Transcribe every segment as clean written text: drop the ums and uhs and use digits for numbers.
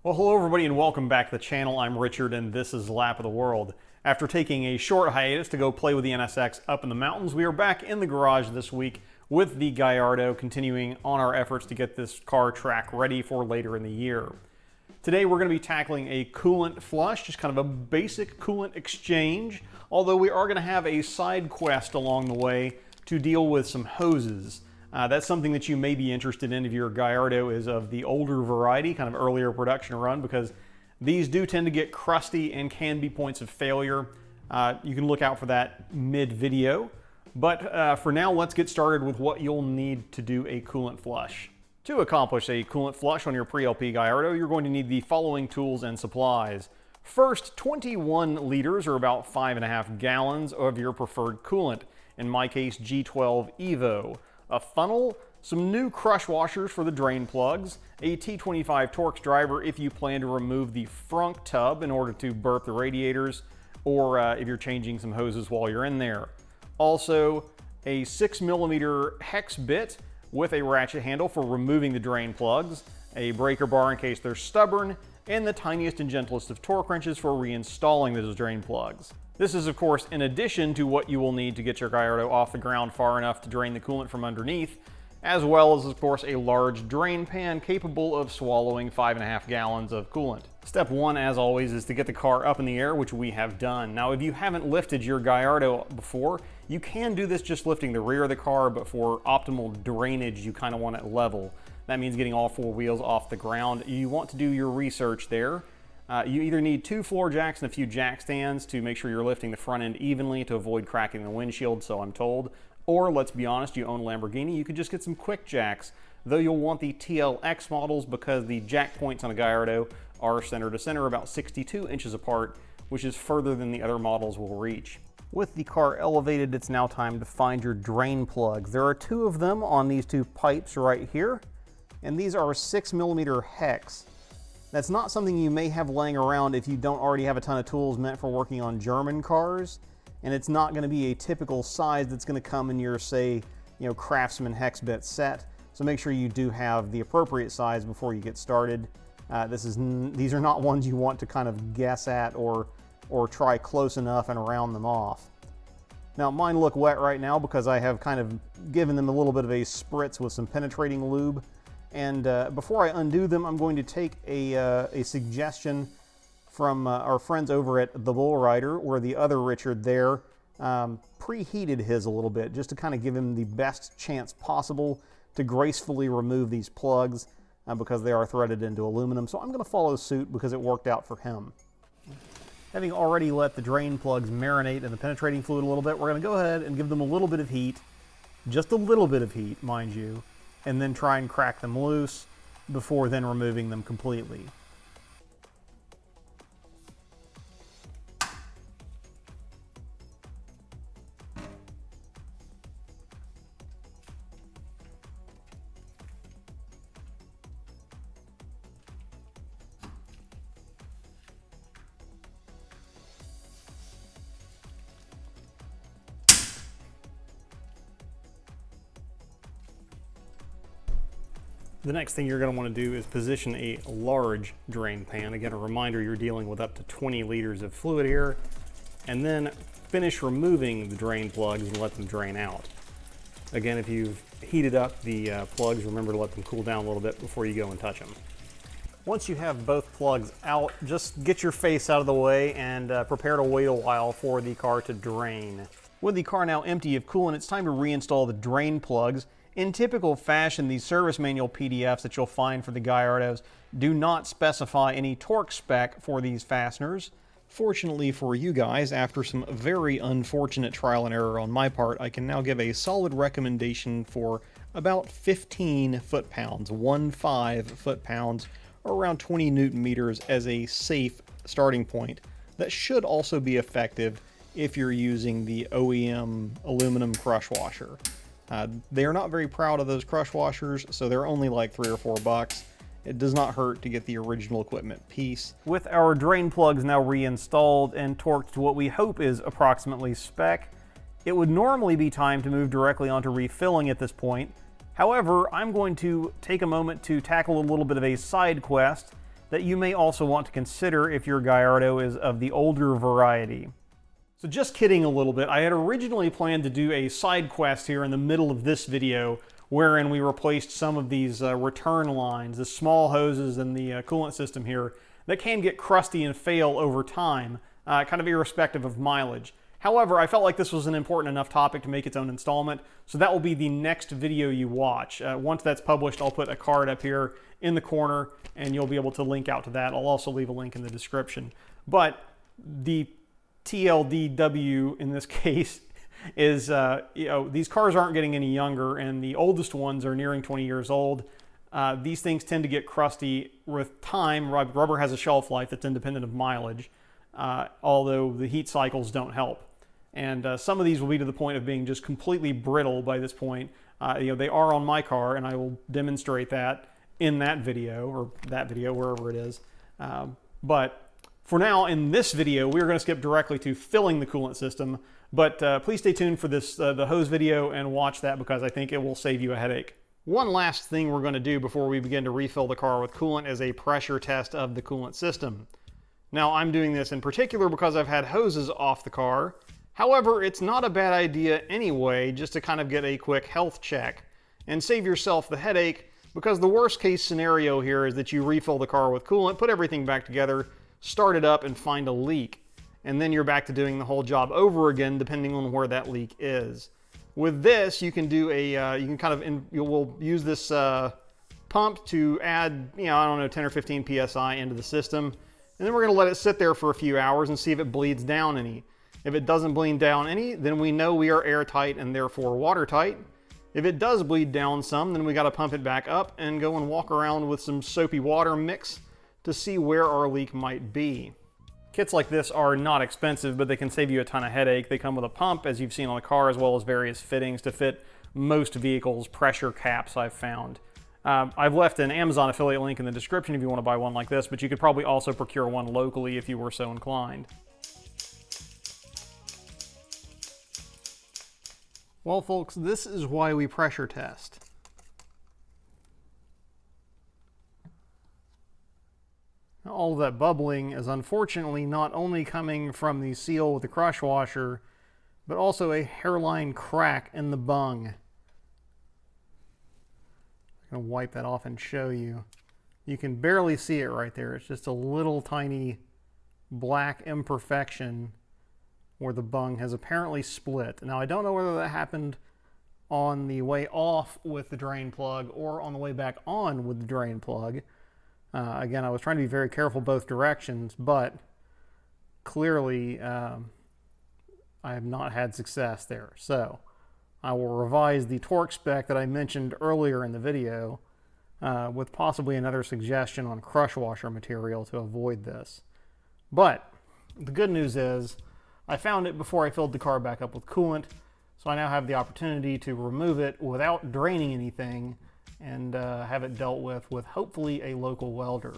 Well, hello everybody and welcome back to the channel. I'm Richard and this is Lap of the World. After taking a short hiatus to go play with the NSX up in the mountains, we are back in the garage this week with the Gallardo, continuing on our efforts to get this car track ready for later in the year. Today we're going to be tackling a coolant flush, just kind of a basic coolant exchange, although we are going to have a side quest along the way to deal with some hoses. That's something that you may be interested in if your Gallardo is of the older variety, kind of earlier production run, because these do tend to get crusty and can be points of failure. You can look out for that mid-video. But for now, let's get started with what you'll need to do a coolant flush. To accomplish a coolant flush on your Pre-LP Gallardo, you're going to need the following tools and supplies. First, 21 liters, or about 5.5 gallons, of your preferred coolant. In my case, G12 Evo. A funnel, some new crush washers for the drain plugs, a T25 Torx driver if you plan to remove the frunk tub in order to burp the radiators, or if you're changing some hoses while you're in there. Also, a 6mm hex bit with a ratchet handle for removing the drain plugs, a breaker bar in case they're stubborn, and the tiniest and gentlest of torque wrenches for reinstalling those drain plugs. This is, of course, in addition to what you will need to get your Gallardo off the ground far enough to drain the coolant from underneath, as well as, of course, a large drain pan capable of swallowing 5.5 gallons of coolant. Step one, as always, is to get the car up in the air, which we have done. Now, if you haven't lifted your Gallardo before, you can do this just lifting the rear of the car, but for optimal drainage, you kind of want it level. That means getting all four wheels off the ground. You want to do your research there. You either need 2 floor jacks and a few jack stands to make sure you're lifting the front end evenly to avoid cracking the windshield, so I'm told. Or, let's be honest, you own a Lamborghini, you could just get some quick jacks, though you'll want the TLX models because the jack points on a Gallardo are center to center about 62 inches apart, which is further than the other models will reach. With the car elevated, it's now time to find your drain plugs. There are 2 of them on these 2 pipes right here, and these are 6mm hex. That's not something you may have laying around if you don't already have a ton of tools meant for working on German cars, and it's not going to be a typical size that's going to come in your, say, Craftsman hex bit set. So make sure you do have the appropriate size before you get started. These are not ones you want to kind of guess at or try close enough and round them off. Now, mine look wet right now because I have kind of given them a little bit of a spritz with some penetrating lube. And before I undo them, I'm going to take a suggestion from our friends over at The Bull Rider, where the other Richard there preheated his a little bit, just to kind of give him the best chance possible to gracefully remove these plugs because they are threaded into aluminum. So I'm going to follow suit because it worked out for him. Having already let the drain plugs marinate in the penetrating fluid a little bit, we're going to go ahead and give them a little bit of heat, just a little bit of heat, mind you, and then try and crack them loose before then removing them completely. The next thing you're going to want to do is position a large drain pan. Again, a reminder, you're dealing with up to 20 liters of fluid here. And then finish removing the drain plugs and let them drain out. Again, if you've heated up the plugs, remember to let them cool down a little bit before you go and touch them. Once you have both plugs out, just get your face out of the way and prepare to wait a while for the car to drain. With the car now empty of coolant, it's time to reinstall the drain plugs. In typical fashion, the service manual PDFs that you'll find for the Gallardos do not specify any torque spec for these fasteners. Fortunately for you guys, after some very unfortunate trial and error on my part, I can now give a solid recommendation for about 15 foot-pounds, 15 foot-pounds, or around 20 Newton meters as a safe starting point. That should also be effective if you're using the OEM aluminum crush washer. They are not very proud of those crush washers, so they're only like $3 or $4. It does not hurt to get the original equipment piece. With our drain plugs now reinstalled and torqued to what we hope is approximately spec, it would normally be time to move directly onto refilling at this point. However, I'm going to take a moment to tackle a little bit of a side quest that you may also want to consider if your Gallardo is of the older variety. So just kidding a little bit, I had originally planned to do a side quest here in the middle of this video wherein we replaced some of these return lines, the small hoses in the coolant system here that can get crusty and fail over time, kind of irrespective of mileage. However, I felt like this was an important enough topic to make its own installment, so that will be the next video you watch. Once that's published, I'll put a card up here in the corner, and you'll be able to link out to that. I'll also leave a link in the description. But the TLDW in this case is, these cars aren't getting any younger, and the oldest ones are nearing 20 years old. These things tend to get crusty with time. Rubber has a shelf life that's independent of mileage, although the heat cycles don't help. And some of these will be to the point of being just completely brittle by this point. They are on my car, and I will demonstrate that in that video, or that video, wherever it is. But for now, in this video, we're going to skip directly to filling the coolant system. But please stay tuned for this the hose video and watch that, because I think it will save you a headache. One last thing we're going to do before we begin to refill the car with coolant is a pressure test of the coolant system. Now, I'm doing this in particular because I've had hoses off the car. However, it's not a bad idea anyway, just to kind of get a quick health check and save yourself the headache, because the worst case scenario here is that you refill the car with coolant, put everything back together, start it up, and find a leak. And then you're back to doing the whole job over again, depending on where that leak is. With this, you can do a, we'll use this pump to add, I don't know, 10 or 15 PSI into the system. And then we're going to let it sit there for a few hours and see if it bleeds down any. If it doesn't bleed down any, then we know we are airtight and therefore watertight. If it does bleed down some, then we got to pump it back up and go and walk around with some soapy water mix to see where our leak might be. Kits like this are not expensive, but they can save you a ton of headache. They come with a pump, as you've seen on the car, as well as various fittings to fit most vehicles' pressure caps, I've found. I've left an Amazon affiliate link in the description if you want to buy one like this, but you could probably also procure one locally if you were so inclined. Well, folks, this is why we pressure test. All of that bubbling is unfortunately not only coming from the seal with the crush washer, but also a hairline crack in the bung. I'm going to wipe that off and show you. You can barely see it right there. It's just a little tiny black imperfection where the bung has apparently split. Now, I don't know whether that happened on the way off with the drain plug or on the way back on with the drain plug. Again, I was trying to be very careful both directions, but clearly I have not had success there. So I will revise the torque spec that I mentioned earlier in the video with possibly another suggestion on crush washer material to avoid this. But the good news is I found it before I filled the car back up with coolant, so I now have the opportunity to remove it without draining anything and have it dealt with hopefully a local welder.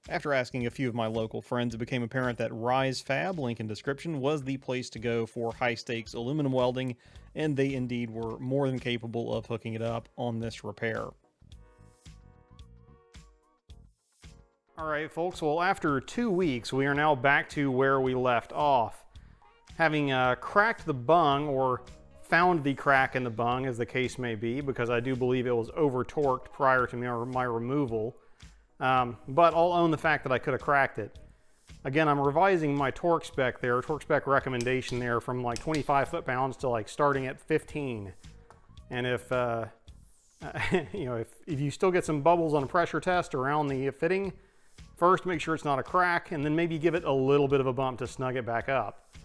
After asking a few of my local friends, it became apparent that Rise Fab, link in description, was the place to go for high-stakes aluminum welding, and they indeed were more than capable of hooking it up on this repair. Alright folks, well after 2 weeks we are now back to where we left off. Having cracked the bung, or found the crack in the bung as the case may be, because I do believe it was over-torqued prior to my removal, but I'll own the fact that I could have cracked it. Again, I'm revising my torque spec there, torque spec recommendation there, from like 25 foot-pounds to like starting at 15. And if if you still get some bubbles on a pressure test around the fitting, first make sure it's not a crack, and then maybe give it a little bit of a bump to snug it back up.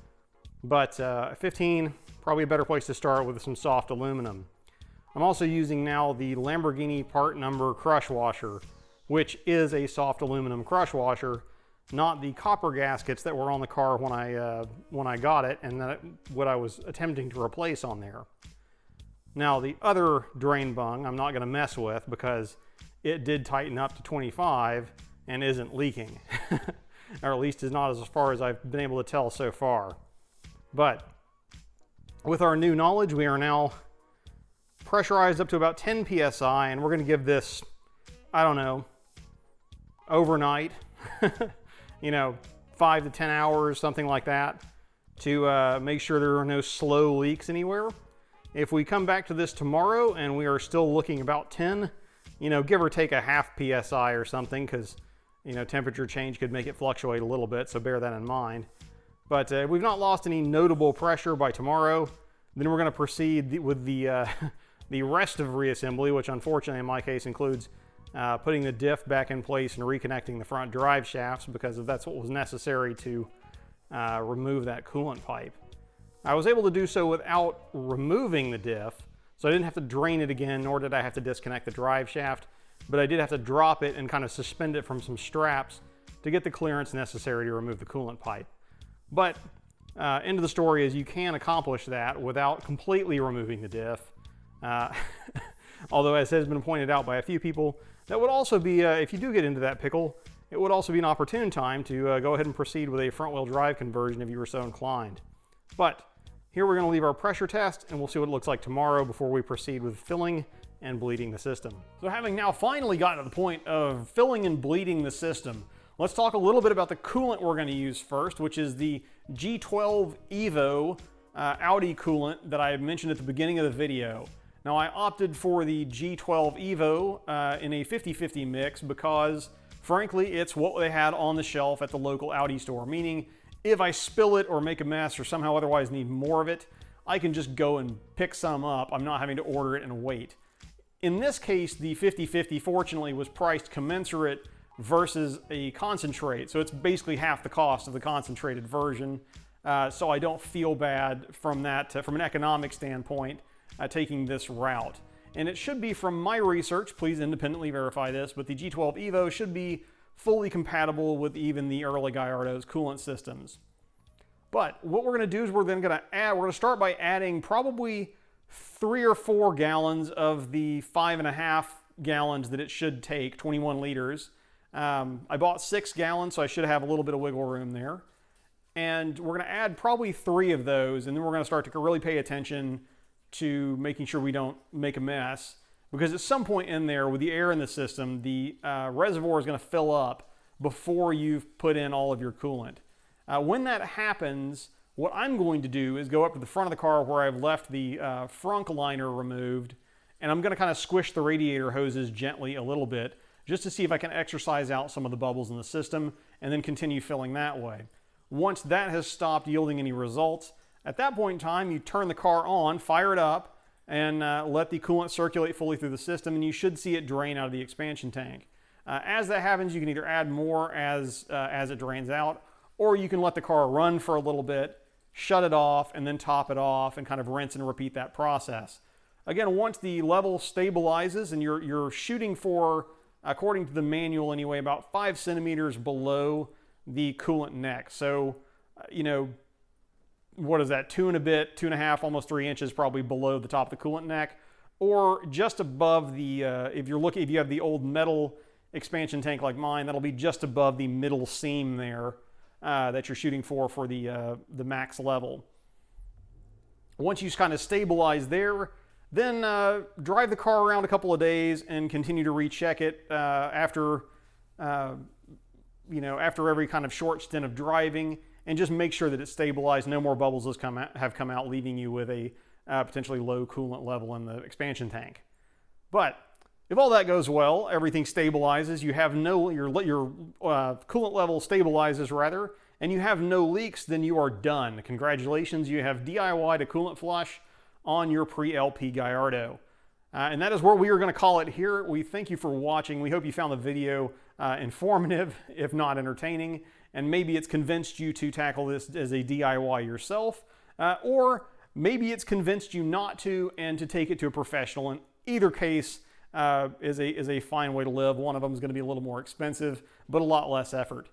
But 15, probably a better place to start with some soft aluminum. I'm also using now the Lamborghini part number crush washer, which is a soft aluminum crush washer, not the copper gaskets that were on the car when I got it, and what I was attempting to replace on there. Now the other drain bung I'm not going to mess with because it did tighten up to 25 and isn't leaking, or at least is not as far as I've been able to tell so far. But with our new knowledge, we are now pressurized up to about 10 psi, and we're going to give this, I don't know, overnight, you know, 5 to 10 hours, something like that, to make sure there are no slow leaks anywhere. If we come back to this tomorrow and we are still looking about 10, you know, give or take a half PSI or something, because, you know, temperature change could make it fluctuate a little bit, so bear that in mind. But if we've not lost any notable pressure by tomorrow, then we're going to proceed with the the rest of reassembly, which unfortunately in my case includes putting the diff back in place and reconnecting the front drive shafts, because that's what was necessary to remove that coolant pipe. I was able to do so without removing the diff, so I didn't have to drain it again, nor did I have to disconnect the drive shaft, but I did have to drop it and kind of suspend it from some straps to get the clearance necessary to remove the coolant pipe. But end of the story is you can accomplish that without completely removing the diff. Although, as has been pointed out by a few people, that would also be, if you do get into that pickle, it would also be an opportune time to go ahead and proceed with a front-wheel drive conversion if you were so inclined. But here we're going to leave our pressure test, and we'll see what it looks like tomorrow before we proceed with filling and bleeding the system. So having now finally gotten to the point of filling and bleeding the system, let's talk a little bit about the coolant we're going to use first, which is the G12 Evo Audi coolant that I mentioned at the beginning of the video. Now, I opted for the G12 Evo in a 50-50 mix because, frankly, it's what they had on the shelf at the local Audi store, meaning if I spill it or make a mess or somehow otherwise need more of it, I can just go and pick some up. I'm not having to order it and wait. In this case, the 50-50 fortunately was priced commensurate versus a concentrate, so it's basically half the cost of the concentrated version. So I don't feel bad from that, from an economic standpoint, taking this route. And it should be, from my research, please independently verify this, but the G12 Evo should be fully compatible with even the early Gallardo's coolant systems. But what we're going to do is we're going to start by adding probably 3 or 4 gallons of the 5.5 gallons that it should take, 21 liters. I bought 6 gallons, so I should have a little bit of wiggle room there. And we're going to add probably 3 of those, and then we're going to start to really pay attention to making sure we don't make a mess, because at some point in there with the air in the system, the reservoir is going to fill up before you've put in all of your coolant. When that happens, what I'm going to do is go up to the front of the car where I've left the frunk liner removed, and I'm going to kind of squish the radiator hoses gently a little bit just to see if I can exercise out some of the bubbles in the system, and then continue filling that way. Once that has stopped yielding any results, at that point in time, you turn the car on, fire it up, and let the coolant circulate fully through the system, and you should see it drain out of the expansion tank. As that happens, you can either add more as it drains out, or you can let the car run for a little bit, shut it off, and then top it off, and kind of rinse and repeat that process. Again, once the level stabilizes, and you're shooting for, according to the manual anyway, about 5 centimeters below the coolant neck. So, you know, what is that, 2 and a bit, 2.5, almost 3 inches probably below the top of the coolant neck, or just above the, if you have the old metal expansion tank like mine, that'll be just above the middle seam there that you're shooting for the max level. Once you kind of stabilize there, then drive the car around a couple of days and continue to recheck it after every kind of short stint of driving, and just make sure that it's stabilized. No more bubbles have come out, leaving you with a potentially low coolant level in the expansion tank. But if all that goes well, everything stabilizes, you have your coolant level stabilizes rather, and you have no leaks, then you are done. Congratulations, you have DIY'd a coolant flush on your Pre-LP Gallardo. And that is where we are going to call it here. We thank you for watching. We hope you found the video informative, if not entertaining, and maybe it's convinced you to tackle this as a DIY yourself, or maybe it's convinced you not to and to take it to a professional. In either case is a fine way to live. One of them is going to be a little more expensive, but a lot less effort.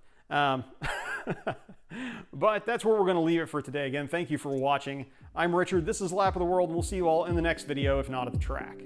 But that's where we're going to leave it for today. Again, thank you for watching. I'm Richard. This is Lap of the World, and we'll see you all in the next video, if not at the track.